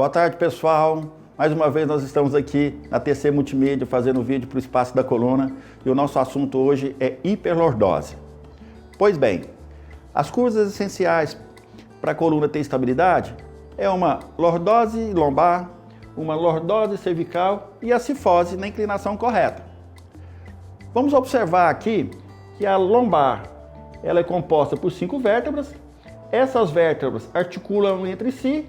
Boa tarde, pessoal. Mais uma vez nós estamos aqui na TC Multimídia fazendo vídeo para o Espaço da Coluna e o nosso assunto hoje é hiperlordose. Pois bem, as curvas essenciais para a coluna ter estabilidade é uma lordose lombar, uma lordose cervical e a cifose na inclinação correta. Vamos observar aqui que a lombar ela é composta por 5 vértebras. Essas vértebras articulam entre si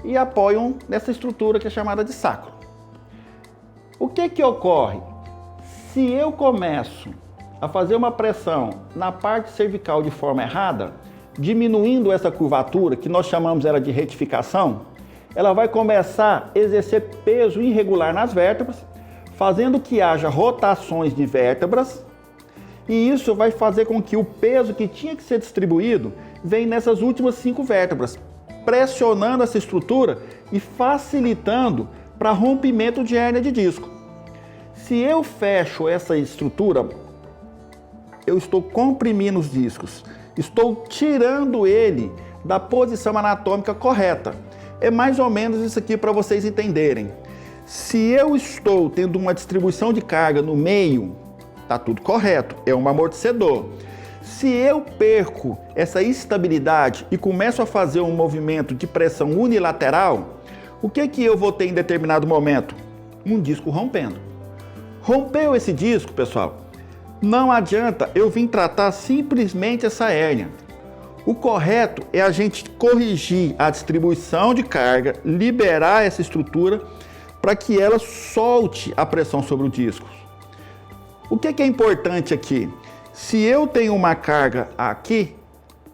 e apoiam nessa estrutura que é chamada de sacro. O que ocorre? Se eu começo a fazer uma pressão na parte cervical de forma errada, diminuindo essa curvatura, que nós chamamos ela de retificação, ela vai começar a exercer peso irregular nas vértebras, fazendo que haja rotações de vértebras, e isso vai fazer com que o peso que tinha que ser distribuído venha nessas últimas 5 vértebras, pressionando essa estrutura e facilitando para rompimento de hérnia de disco. Se eu fecho essa estrutura, eu estou comprimindo os discos, estou tirando ele da posição anatômica correta. É mais ou menos isso aqui para vocês entenderem. Se eu estou tendo uma distribuição de carga no meio, está tudo correto, é um amortecedor. Se eu perco essa estabilidade e começo a fazer um movimento de pressão unilateral, o que eu vou ter em determinado momento? Um disco rompendo. Rompeu esse disco, pessoal, não adianta eu vir tratar simplesmente essa hérnia. O correto é a gente corrigir a distribuição de carga, liberar essa estrutura para que ela solte a pressão sobre o disco. O que é importante aqui? Se eu tenho uma carga aqui,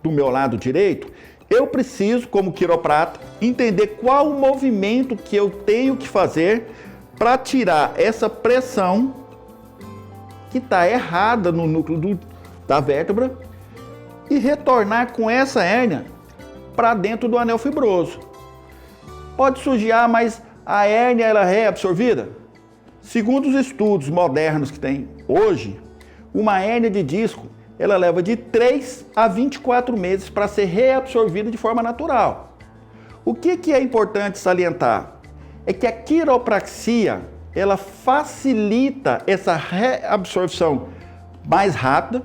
do meu lado direito, eu preciso, como quiroprata, entender qual o movimento que eu tenho que fazer para tirar essa pressão que está errada no núcleo da vértebra e retornar com essa hérnia para dentro do anel fibroso. Pode surgir, mas a hérnia ela é reabsorvida? Segundo os estudos modernos que tem hoje, uma hérnia de disco, ela leva de 3 a 24 meses para ser reabsorvida de forma natural. O que é importante salientar? É que a quiropraxia, ela facilita essa reabsorção mais rápida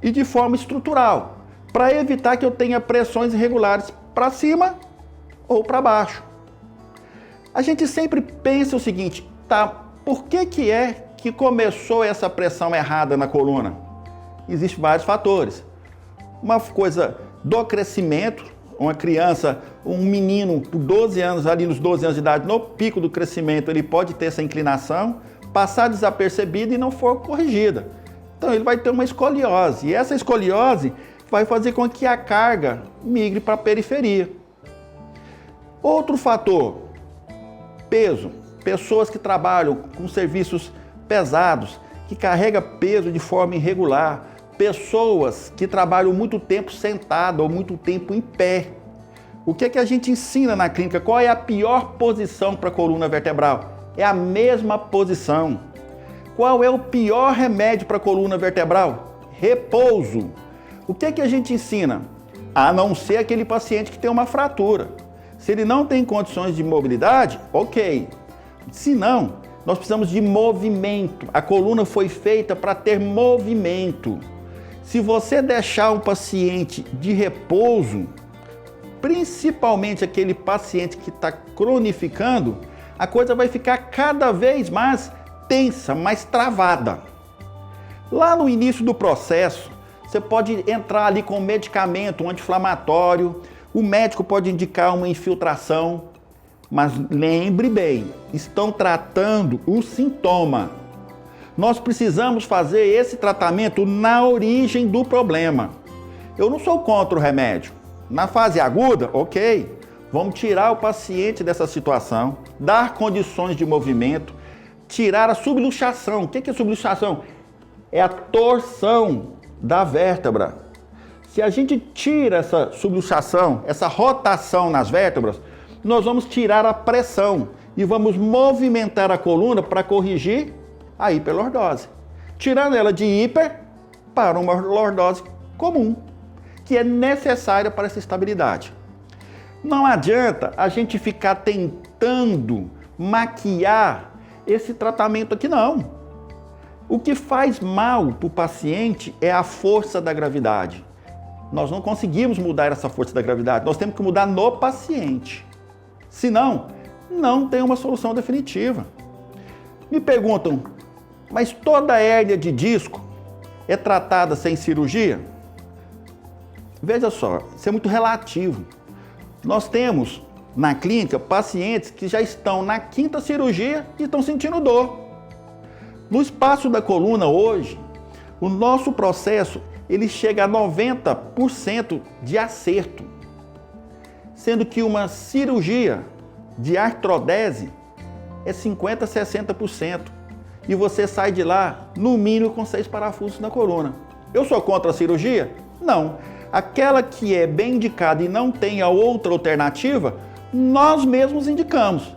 e de forma estrutural, para evitar que eu tenha pressões irregulares para cima ou para baixo. A gente sempre pensa o seguinte, tá, por que é que começou essa pressão errada na coluna? Existem vários fatores. Uma coisa do crescimento, uma criança, um menino por 12 anos, ali nos 12 anos de idade, no pico do crescimento, ele pode ter essa inclinação, passar desapercebida e não for corrigida. Então ele vai ter uma escoliose, e essa escoliose vai fazer com que a carga migre para a periferia. Outro fator, peso. Pessoas que trabalham com serviços pesados, que carregam peso de forma irregular, pessoas que trabalham muito tempo sentado ou muito tempo em pé. O que a gente ensina na clínica? Qual é a pior posição para a coluna vertebral? É a mesma posição. Qual é o pior remédio para a coluna vertebral? Repouso. O que a gente ensina? A não ser aquele paciente que tem uma fratura. Se ele não tem condições de mobilidade, ok. Se não, nós precisamos de movimento. A coluna foi feita para ter movimento. Se você deixar um paciente de repouso, principalmente aquele paciente que está cronificando, a coisa vai ficar cada vez mais tensa, mais travada. Lá no início do processo, você pode entrar ali com medicamento, um anti-inflamatório, o médico pode indicar uma infiltração, mas lembre bem, estão tratando o sintoma. Nós precisamos fazer esse tratamento na origem do problema. Eu não sou contra o remédio. Na fase aguda, ok, vamos tirar o paciente dessa situação, dar condições de movimento, tirar a subluxação. O que é subluxação? É a torção da vértebra. Se a gente tira essa subluxação, essa rotação nas vértebras, nós vamos tirar a pressão e vamos movimentar a coluna para corrigir a hiperlordose, tirando ela de hiper para uma lordose comum, que é necessária para essa estabilidade. Não adianta a gente ficar tentando maquiar esse tratamento aqui, não. O que faz mal para o paciente é a força da gravidade. Nós não conseguimos mudar essa força da gravidade, nós temos que mudar no paciente. Senão, não tem uma solução definitiva. Me perguntam, mas toda hérnia de disco é tratada sem cirurgia? Veja só, isso é muito relativo. Nós temos na clínica pacientes que já estão na 5ª cirurgia e estão sentindo dor. No espaço da coluna hoje, o nosso processo ele chega a 90% de acerto, sendo que uma cirurgia de artrodese é 50% a 60%. E você sai de lá, no mínimo, com 6 parafusos na coluna. Eu sou contra a cirurgia? Não. Aquela que é bem indicada e não tem a outra alternativa, nós mesmos indicamos.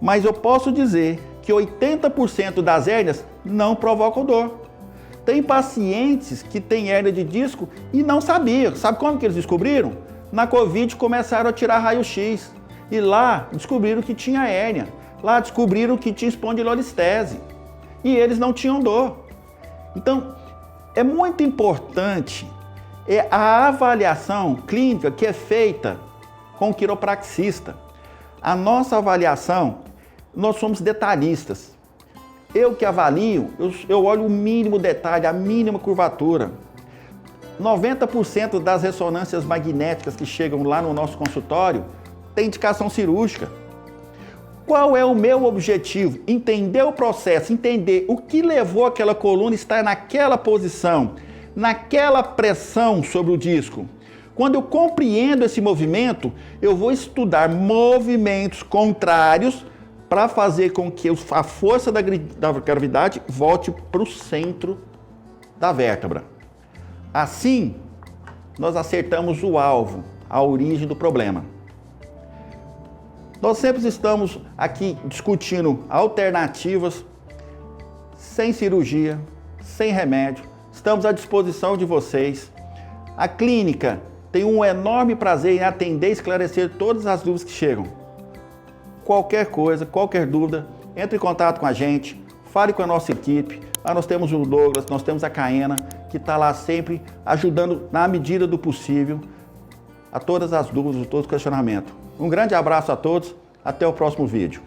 Mas eu posso dizer que 80% das hérnias não provocam dor. Tem pacientes que têm hérnia de disco e não sabiam. Sabe como que eles descobriram? Na Covid começaram a tirar raio-x. E lá descobriram que tinha hérnia. Lá descobriram que tinha espondilolistese. E eles não tinham dor. Então, é muito importante a avaliação clínica que é feita com o quiropraxista. A nossa avaliação, nós somos detalhistas. Eu que avalio, eu olho o mínimo detalhe, a mínima curvatura. 90% das ressonâncias magnéticas que chegam lá no nosso consultório tem indicação cirúrgica. Qual é o meu objetivo? Entender o processo, entender o que levou aquela coluna a estar naquela posição, naquela pressão sobre o disco. Quando eu compreendo esse movimento, eu vou estudar movimentos contrários para fazer com que a força da gravidade volte para o centro da vértebra. Assim, nós acertamos o alvo, a origem do problema. Nós sempre estamos aqui discutindo alternativas sem cirurgia, sem remédio. Estamos à disposição de vocês. A clínica tem um enorme prazer em atender e esclarecer todas as dúvidas que chegam. Qualquer coisa, qualquer dúvida, entre em contato com a gente, fale com a nossa equipe. Lá nós temos o Douglas, nós temos a Caena, que está lá sempre ajudando na medida do possível a todas as dúvidas, todos os questionamentos. Um grande abraço a todos, até o próximo vídeo.